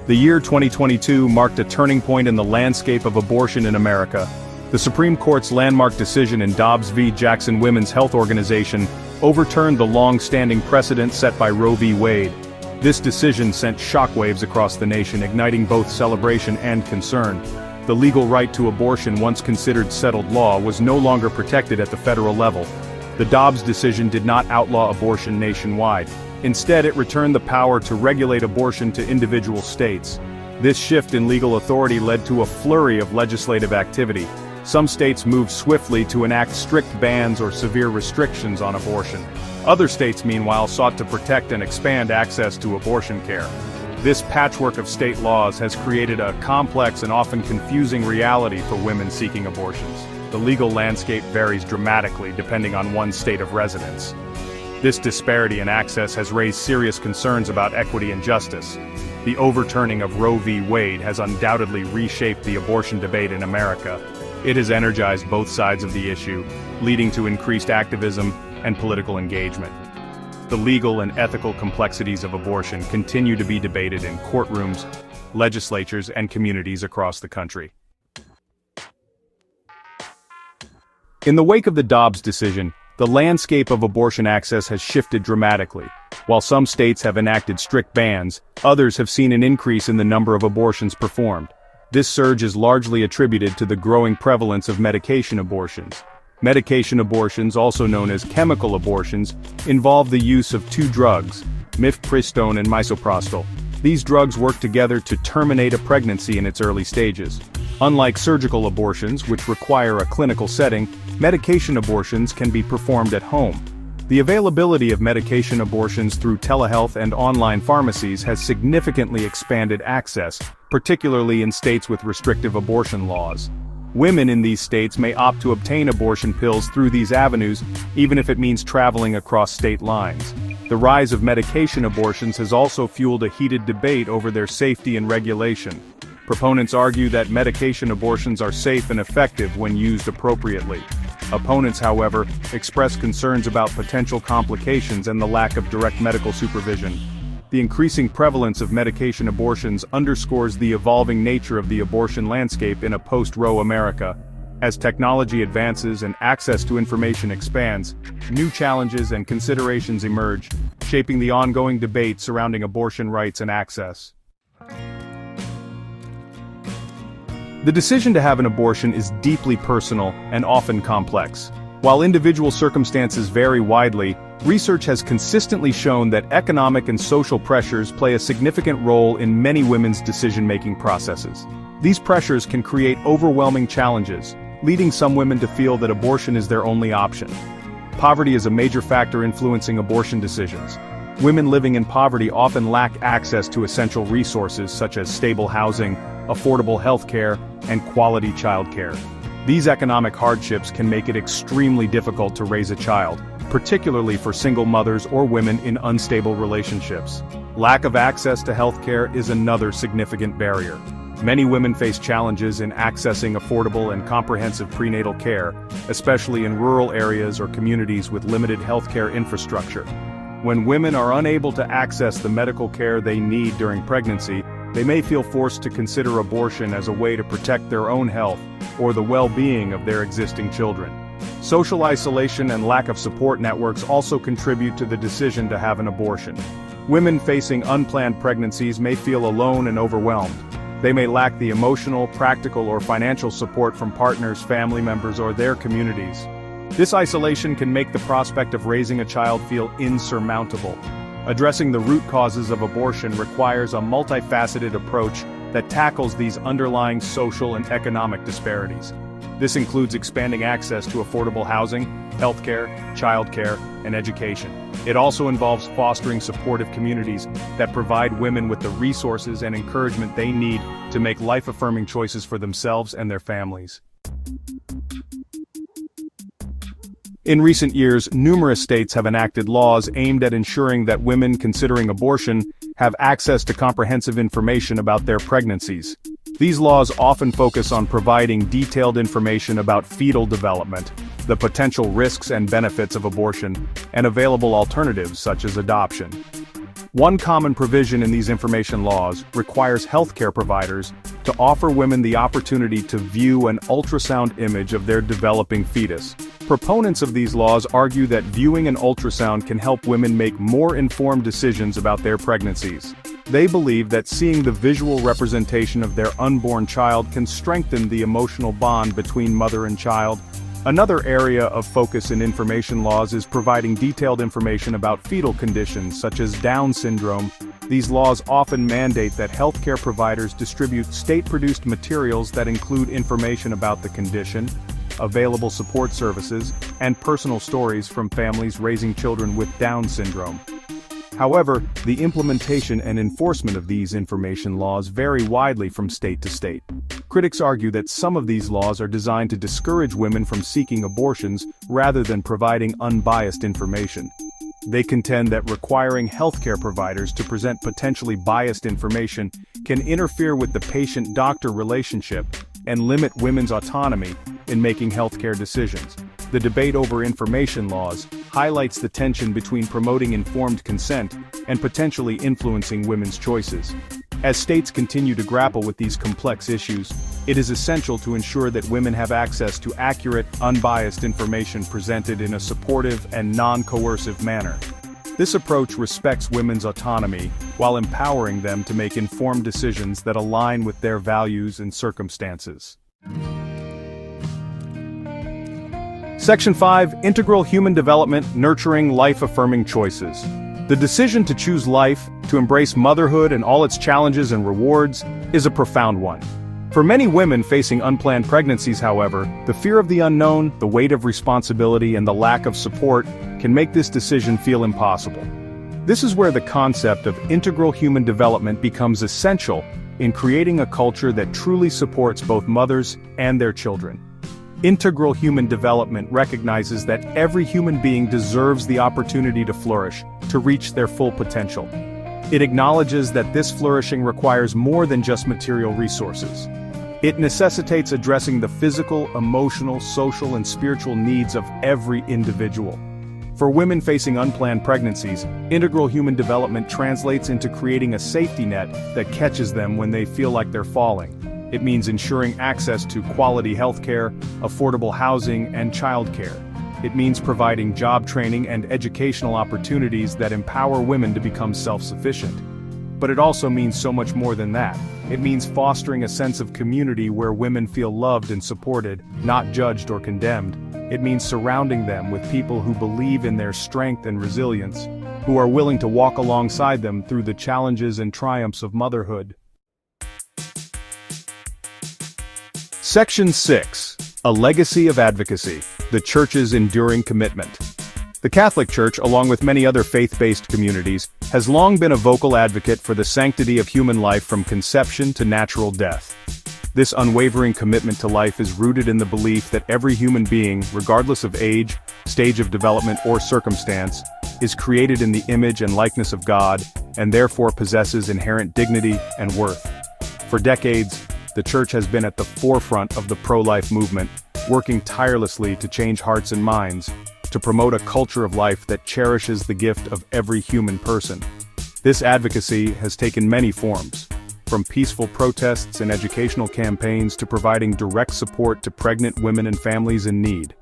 The year 2022 marked a turning point in the landscape of abortion in America. The Supreme Court's landmark decision in Dobbs v. Jackson Women's Health Organization overturned the long-standing precedent set by Roe v. Wade. This decision sent shockwaves across the nation, igniting both celebration and concern. The legal right to abortion, once considered settled law, was no longer protected at the federal level. The Dobbs decision did not outlaw abortion nationwide. Instead, it returned the power to regulate abortion to individual states. This shift in legal authority led to a flurry of legislative activity. Some states moved swiftly to enact strict bans or severe restrictions on abortion. Other states, meanwhile, sought to protect and expand access to abortion care. This patchwork of state laws has created a complex and often confusing reality for women seeking abortions. The legal landscape varies dramatically depending on one's state of residence. This disparity in access has raised serious concerns about equity and justice. The overturning of Roe v. Wade has undoubtedly reshaped the abortion debate in America. It has energized both sides of the issue, leading to increased activism and political engagement. The legal and ethical complexities of abortion continue to be debated in courtrooms, legislatures, and communities across the country. In the wake of the Dobbs decision, the landscape of abortion access has shifted dramatically. While some states have enacted strict bans, others have seen an increase in the number of abortions performed. This surge is largely attributed to the growing prevalence of medication abortions. Medication abortions, also known as chemical abortions, involve the use of two drugs, mifepristone and misoprostol. These drugs work together to terminate a pregnancy in its early stages. Unlike surgical abortions, which require a clinical setting, medication abortions can be performed at home. The availability of medication abortions through telehealth and online pharmacies has significantly expanded access, particularly in states with restrictive abortion laws. Women in these states may opt to obtain abortion pills through these avenues, even if it means traveling across state lines. The rise of medication abortions has also fueled a heated debate over their safety and regulation. Proponents argue that medication abortions are safe and effective when used appropriately. Opponents, however, express concerns about potential complications and the lack of direct medical supervision. The increasing prevalence of medication abortions underscores the evolving nature of the abortion landscape in a post-Roe America. As technology advances and access to information expands, new challenges and considerations emerge, shaping the ongoing debate surrounding abortion rights and access. The decision to have an abortion is deeply personal and often complex. While individual circumstances vary widely, research has consistently shown that economic and social pressures play a significant role in many women's decision-making processes. These pressures can create overwhelming challenges, leading some women to feel that abortion is their only option. Poverty is a major factor influencing abortion decisions. Women living in poverty often lack access to essential resources such as stable housing, affordable health care, and quality childcare. These economic hardships can make it extremely difficult to raise a child, particularly for single mothers or women in unstable relationships. Lack of access to health care is another significant barrier. Many women face challenges in accessing affordable and comprehensive prenatal care, especially in rural areas or communities with limited healthcare infrastructure. When women are unable to access the medical care they need during pregnancy, they may feel forced to consider abortion as a way to protect their own health or the well-being of their existing children. Social isolation and lack of support networks also contribute to the decision to have an abortion. Women facing unplanned pregnancies may feel alone and overwhelmed. They may lack the emotional, practical, or financial support from partners, family members, or their communities. This isolation can make the prospect of raising a child feel insurmountable. Addressing the root causes of abortion requires a multifaceted approach that tackles these underlying social and economic disparities. This includes expanding access to affordable housing, healthcare, childcare, and education. It also involves fostering supportive communities that provide women with the resources and encouragement they need to make life-affirming choices for themselves and their families. In recent years, numerous states have enacted laws aimed at ensuring that women considering abortion have access to comprehensive information about their pregnancies. These laws often focus on providing detailed information about fetal development, the potential risks and benefits of abortion, and available alternatives such as adoption. One common provision in these information laws requires healthcare providers to offer women the opportunity to view an ultrasound image of their developing fetus. Proponents of these laws argue that viewing an ultrasound can help women make more informed decisions about their pregnancies. They believe that seeing the visual representation of their unborn child can strengthen the emotional bond between mother and child. Another area of focus in information laws is providing detailed information about fetal conditions such as Down syndrome. These laws often mandate that healthcare providers distribute state-produced materials that include information about the condition, available support services, and personal stories from families raising children with Down syndrome. However, the implementation and enforcement of these information laws vary widely from state to state. Critics argue that some of these laws are designed to discourage women from seeking abortions rather than providing unbiased information. They contend that requiring healthcare providers to present potentially biased information can interfere with the patient-doctor relationship and limit women's autonomy in making healthcare decisions. The debate over information laws highlights the tension between promoting informed consent and potentially influencing women's choices. As states continue to grapple with these complex issues, it is essential to ensure that women have access to accurate, unbiased information presented in a supportive and non-coercive manner. This approach respects women's autonomy while empowering them to make informed decisions that align with their values and circumstances. Section 5. Integral Human Development: Nurturing Life-Affirming Choices. The decision to choose life, to embrace motherhood and all its challenges and rewards, is a profound one. For many women facing unplanned pregnancies, however, the fear of the unknown, the weight of responsibility, and the lack of support can make this decision feel impossible. This is where the concept of integral human development becomes essential in creating a culture that truly supports both mothers and their children. Integral human development recognizes that every human being deserves the opportunity to flourish, to reach their full potential. It acknowledges that this flourishing requires more than just material resources. It necessitates addressing the physical, emotional, social, and spiritual needs of every individual. For women facing unplanned pregnancies, integral human development translates into creating a safety net that catches them when they feel like they're falling. It means ensuring access to quality healthcare, affordable housing, and childcare. It means providing job training and educational opportunities that empower women to become self-sufficient. But it also means so much more than that. It means fostering a sense of community where women feel loved and supported, not judged or condemned. It means surrounding them with people who believe in their strength and resilience, who are willing to walk alongside them through the challenges and triumphs of motherhood. Section 6. A Legacy of Advocacy: The Church's Enduring Commitment. The Catholic Church, along with many other faith-based communities, has long been a vocal advocate for the sanctity of human life from conception to natural death. This unwavering commitment to life is rooted in the belief that every human being, regardless of age, stage of development, or circumstance, is created in the image and likeness of God, and therefore possesses inherent dignity and worth. For decades, the Church has been at the forefront of the pro-life movement, working tirelessly to change hearts and minds, to promote a culture of life that cherishes the gift of every human person. This advocacy has taken many forms, from peaceful protests and educational campaigns to providing direct support to pregnant women and families in need.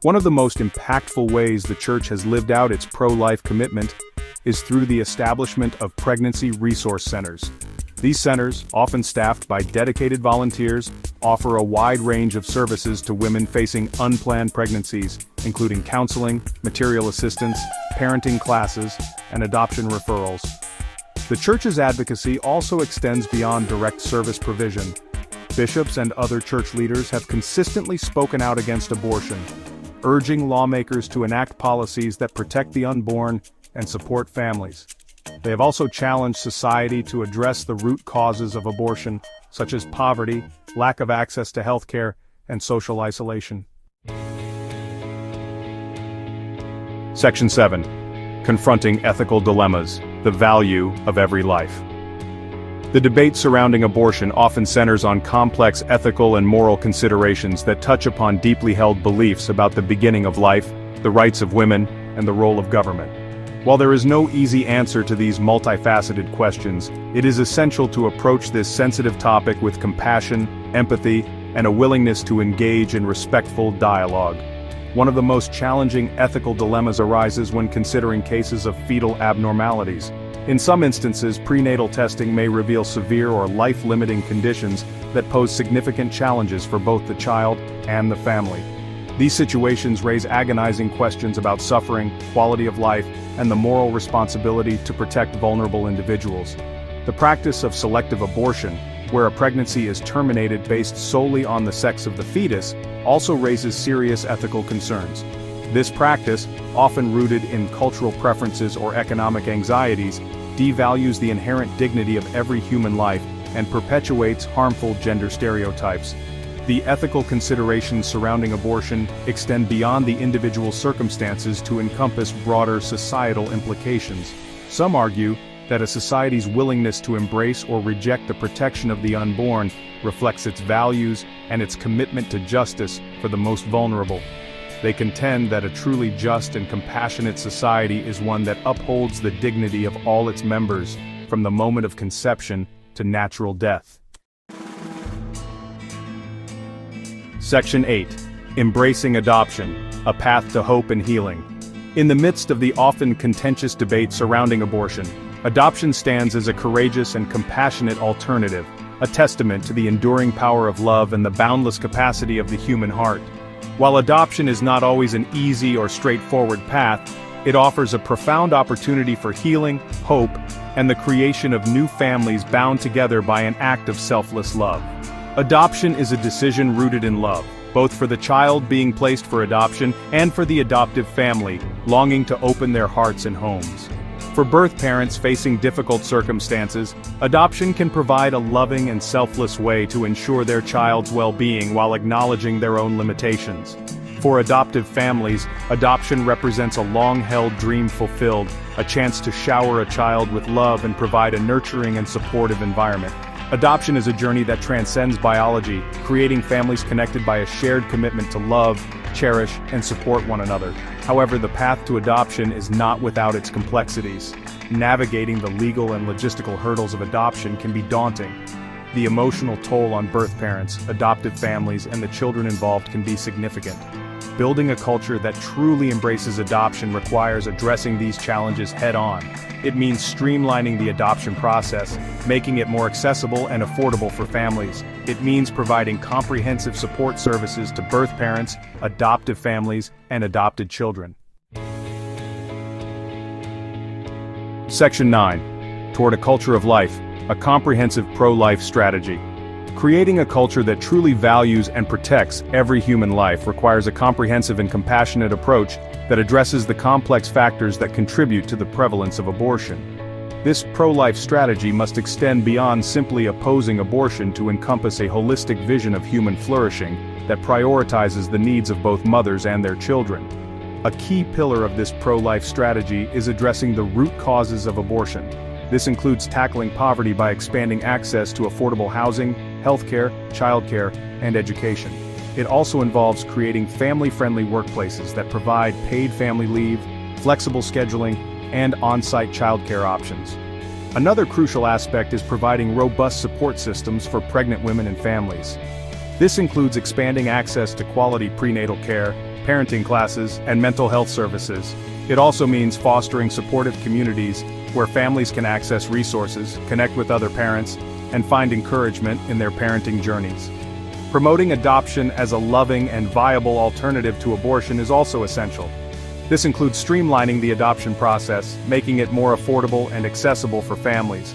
One of the most impactful ways the Church has lived out its pro-life commitment is through the establishment of pregnancy resource centers. These centers, often staffed by dedicated volunteers, offer a wide range of services to women facing unplanned pregnancies, including counseling, material assistance, parenting classes, and adoption referrals. The Church's advocacy also extends beyond direct service provision. Bishops and other church leaders have consistently spoken out against abortion, urging lawmakers to enact policies that protect the unborn and support families. They have also challenged society to address the root causes of abortion, such as poverty, lack of access to healthcare, and social isolation. Section 7. Confronting Ethical Dilemmas: The Value of Every Life. The debate surrounding abortion often centers on complex ethical and moral considerations that touch upon deeply held beliefs about the beginning of life, the rights of women, and the role of government. While there is no easy answer to these multifaceted questions, it is essential to approach this sensitive topic with compassion, empathy, and a willingness to engage in respectful dialogue. One of the most challenging ethical dilemmas arises when considering cases of fetal abnormalities. In some instances, prenatal testing may reveal severe or life-limiting conditions that pose significant challenges for both the child and the family. These situations raise agonizing questions about suffering, quality of life, and the moral responsibility to protect vulnerable individuals. The practice of selective abortion, where a pregnancy is terminated based solely on the sex of the fetus, also raises serious ethical concerns. This practice, often rooted in cultural preferences or economic anxieties, devalues the inherent dignity of every human life and perpetuates harmful gender stereotypes. The ethical considerations surrounding abortion extend beyond the individual circumstances to encompass broader societal implications. Some argue that a society's willingness to embrace or reject the protection of the unborn reflects its values and its commitment to justice for the most vulnerable. They contend that a truly just and compassionate society is one that upholds the dignity of all its members, from the moment of conception to natural death. Section 8. Embracing Adoption, a Path to Hope and Healing. In the midst of the often contentious debate surrounding abortion, adoption stands as a courageous and compassionate alternative, a testament to the enduring power of love and the boundless capacity of the human heart. While adoption is not always an easy or straightforward path, it offers a profound opportunity for healing, hope, and the creation of new families bound together by an act of selfless love. Adoption is a decision rooted in love, both for the child being placed for adoption and for the adoptive family, longing to open their hearts and homes. For birth parents facing difficult circumstances, adoption can provide a loving and selfless way to ensure their child's well-being while acknowledging their own limitations. For adoptive families, adoption represents a long-held dream fulfilled, a chance to shower a child with love and provide a nurturing and supportive environment. Adoption is a journey that transcends biology, creating families connected by a shared commitment to love, cherish, and support one another. However, the path to adoption is not without its complexities. Navigating the legal and logistical hurdles of adoption can be daunting. The emotional toll on birth parents, adoptive families, and the children involved can be significant. Building a culture that truly embraces adoption requires addressing these challenges head-on. It means streamlining the adoption process, making it more accessible and affordable for families. It means providing comprehensive support services to birth parents, adoptive families, and adopted children. Section 9. Toward a Culture of Life, a comprehensive pro-life strategy. Creating a culture that truly values and protects every human life requires a comprehensive and compassionate approach that addresses the complex factors that contribute to the prevalence of abortion. This pro-life strategy must extend beyond simply opposing abortion to encompass a holistic vision of human flourishing that prioritizes the needs of both mothers and their children. A key pillar of this pro-life strategy is addressing the root causes of abortion. This includes tackling poverty by expanding access to affordable housing, healthcare, childcare, and education. It also involves creating family-friendly workplaces that provide paid family leave, flexible scheduling, and on-site childcare options. Another crucial aspect is providing robust support systems for pregnant women and families. This includes expanding access to quality prenatal care, parenting classes, and mental health services. It also means fostering supportive communities where families can access resources, connect with other parents, and find encouragement in their parenting journeys. Promoting adoption as a loving and viable alternative to abortion is also essential. This includes streamlining the adoption process, making it more affordable and accessible for families.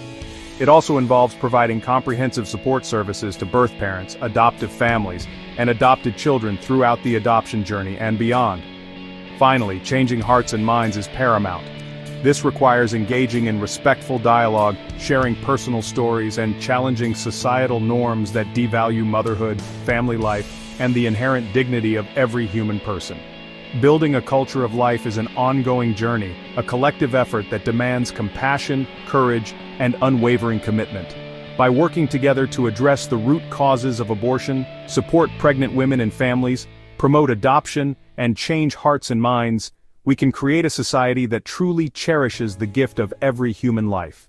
It also involves providing comprehensive support services to birth parents, adoptive families, and adopted children throughout the adoption journey and beyond. Finally, changing hearts and minds is paramount. This requires engaging in respectful dialogue, sharing personal stories, and challenging societal norms that devalue motherhood, family life, and the inherent dignity of every human person. Building a culture of life is an ongoing journey, a collective effort that demands compassion, courage, and unwavering commitment. By working together to address the root causes of abortion, support pregnant women and families, promote adoption, and change hearts and minds, we can create a society that truly cherishes the gift of every human life.